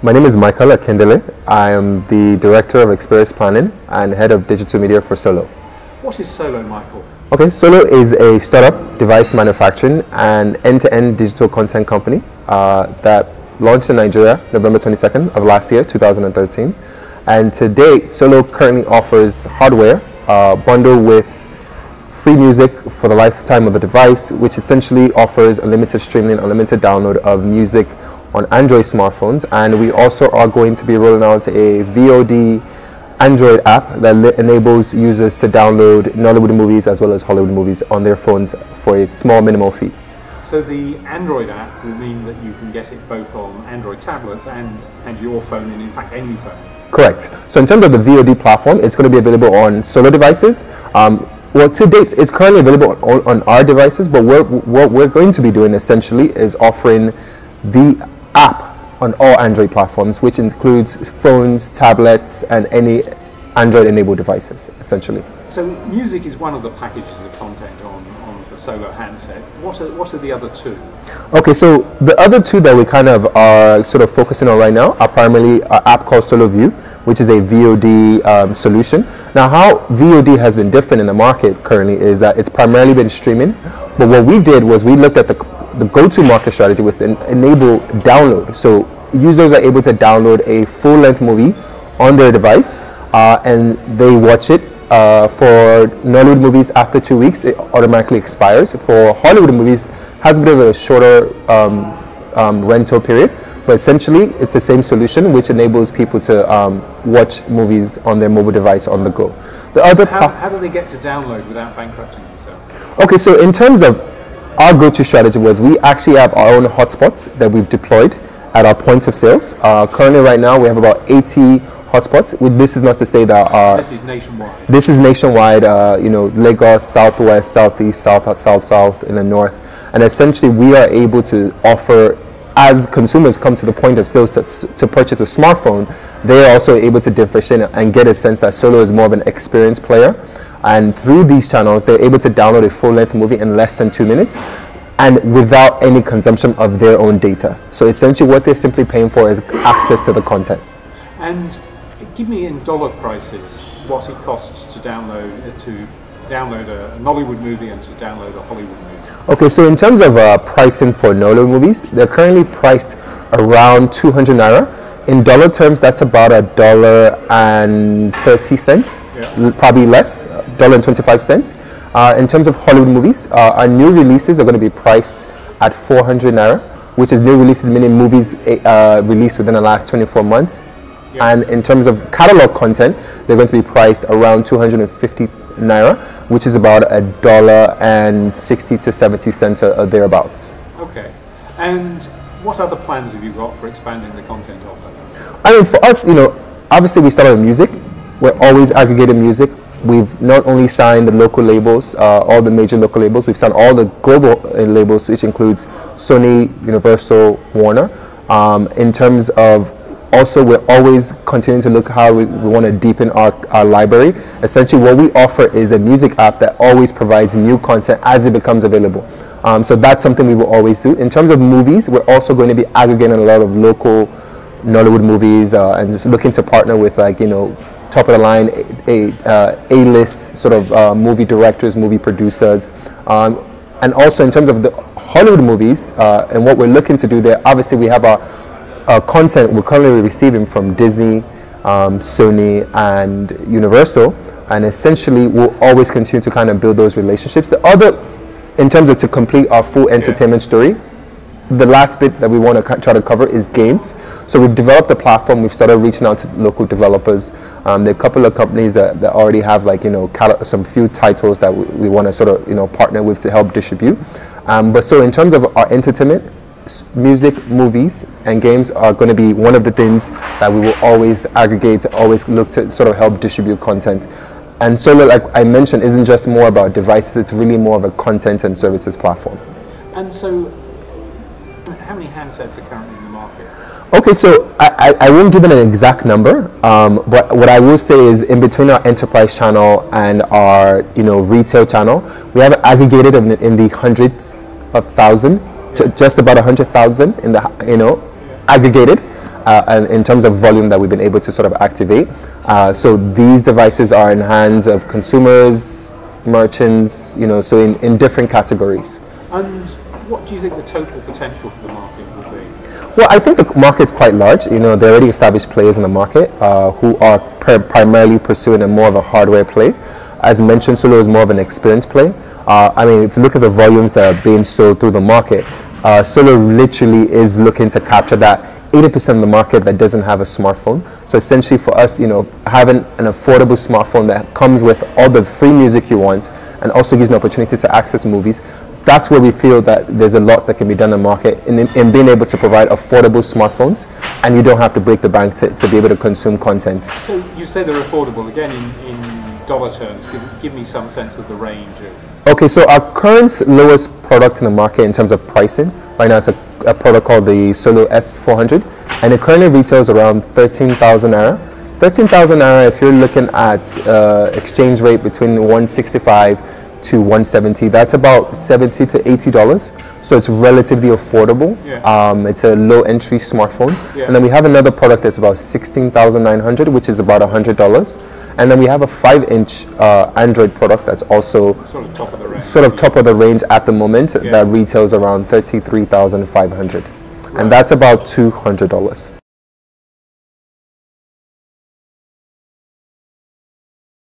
My name is Michael Akindele. I am the Director of Experience Planning and Head of Digital Media for Solo. What is Solo, Michael? Okay, Solo is a startup device manufacturing and end-to-end digital content company that launched in Nigeria November 22nd of last year, 2013. And to date, Solo currently offers hardware bundled with free music for the lifetime of the device, which essentially offers unlimited streaming, unlimited download of music on Android smartphones. And we also are going to be rolling out a VOD Android app that enables users to download Nollywood movies as well as Hollywood movies on their phones for a small minimal fee. So the Android app will mean that you can get it both on Android tablets and your phone, and in fact any phone. Correct. So in terms of the VOD platform, it's going to be available on Solo devices. Well, to date, it's currently available on our devices, but what we're going to be doing essentially is offering the app on all Android platforms, which includes phones, tablets, and any Android-enabled devices, essentially. So music is one of the packages of content on the Solo handset. What are the other two? Okay, so the other two that we kind of are sort of focusing on right now are primarily an app called Solo View, which is a VOD solution. Now, how VOD has been different in the market currently is that it's primarily been streaming, but what we did was we looked at the go-to market strategy was to enable download. So users are able to download a full-length movie on their device and they watch it. For Nollywood movies, after 2 weeks, it automatically expires. For Hollywood movies, has a bit of a shorter rental period, but essentially it's the same solution which enables people to watch movies on their mobile device on the go. The other how do they get to download without bankrupting themselves? Okay, so in terms of our go-to strategy was we actually have our own hotspots that we've deployed at our points of sales. Currently right now we have about 80 hotspots. This is not to say that this is nationwide. This is nationwide, Lagos, Southwest, Southeast, South, in the North. And essentially we are able to offer, as consumers come to the point of sales to purchase a smartphone, they are also able to differentiate and get a sense that Solo is more of an experienced player. And through these channels, they're able to download a full-length movie in less than 2 minutes and without any consumption of their own data. So essentially what they're simply paying for is access to the content. And give me in dollar prices what it costs to download a Nollywood movie and to download a Hollywood movie. Okay, so in terms of pricing for Nollywood movies, they're currently priced around 200 naira. In dollar terms, that's about $1.30, yeah. Probably less, $1.25. In terms of Hollywood movies, our new releases are going to be priced at 400 naira, which is new releases meaning movies released within the last 24 months. Yeah. And in terms of catalog content, they're going to be priced around 250 naira, which is about $1.60 to 70 cents or thereabouts. Okay, and what other plans have you got for expanding the content offer? I mean, for us, obviously we started with music. We're always aggregating music. We've not only signed the local labels, all the major local labels, we've signed all the global labels, which includes Sony, Universal, Warner. In terms of also, we're always continuing to look how we want to deepen our library. Essentially, what we offer is a music app that always provides new content as it becomes available. So that's something we will always do. In terms of movies, we're also going to be aggregating a lot of local Nollywood movies and just looking to partner with top of the line A-list sort of movie directors, movie producers. And also in terms of the Hollywood movies and what we're looking to do there, obviously we have our content we're currently receiving from Disney, Sony, and Universal, and essentially we'll always continue to kind of build those relationships. The other, in terms of to complete our full entertainment story, the last bit that we want to try to cover is games. So we've developed a platform. We've started reaching out to local developers. There are a couple of companies that already have some few titles that we want to sort of partner with to help distribute. But so in terms of our entertainment, music, movies, and games are going to be one of the things that we will always aggregate, always look to sort of help distribute content. And Solo, like I mentioned, isn't just more about devices, it's really more of a content and services platform. And so, how many handsets are currently in the market? Okay, so I won't give it an exact number, but what I will say is in between our enterprise channel and our retail channel, we have aggregated in the hundreds of thousands, just about 100,000 in the aggregated. and in terms of volume that we've been able to sort of activate. So these devices are in hands of consumers, merchants, you know, so in different categories. And what do you think the total potential for the market will be? Well, I think the market's quite large. You know, there are already established players in the market who are primarily pursuing a more of a hardware play. As mentioned, Solo is more of an experience play. I mean, if you look at the volumes that are being sold through the market, Solo literally is looking to capture that 80% of the market that doesn't have a smartphone. So essentially for us, you know, having an affordable smartphone that comes with all the free music you want and also gives an opportunity to access movies, that's where we feel that there's a lot that can be done in the market in being able to provide affordable smartphones, and you don't have to break the bank to be able to consume content. So you say they're affordable. Again, in dollar terms, give me some sense of the range of... Okay, so our current lowest product in the market in terms of pricing, right now it's a product called the Solo S400, and it currently retails around 13,000 naira. 13,000 naira, if you're looking at exchange rate between 165 to 170, that's about $70 to $80. So it's relatively affordable. Yeah. It's a low entry smartphone. Yeah. And then we have another product that's about 16,900, which is about $100. And then we have a 5-inch Android product that's also sort of top of the range. Sort of top of the range at the moment. Yeah. That retails around 33,500. Right. And that's about $200.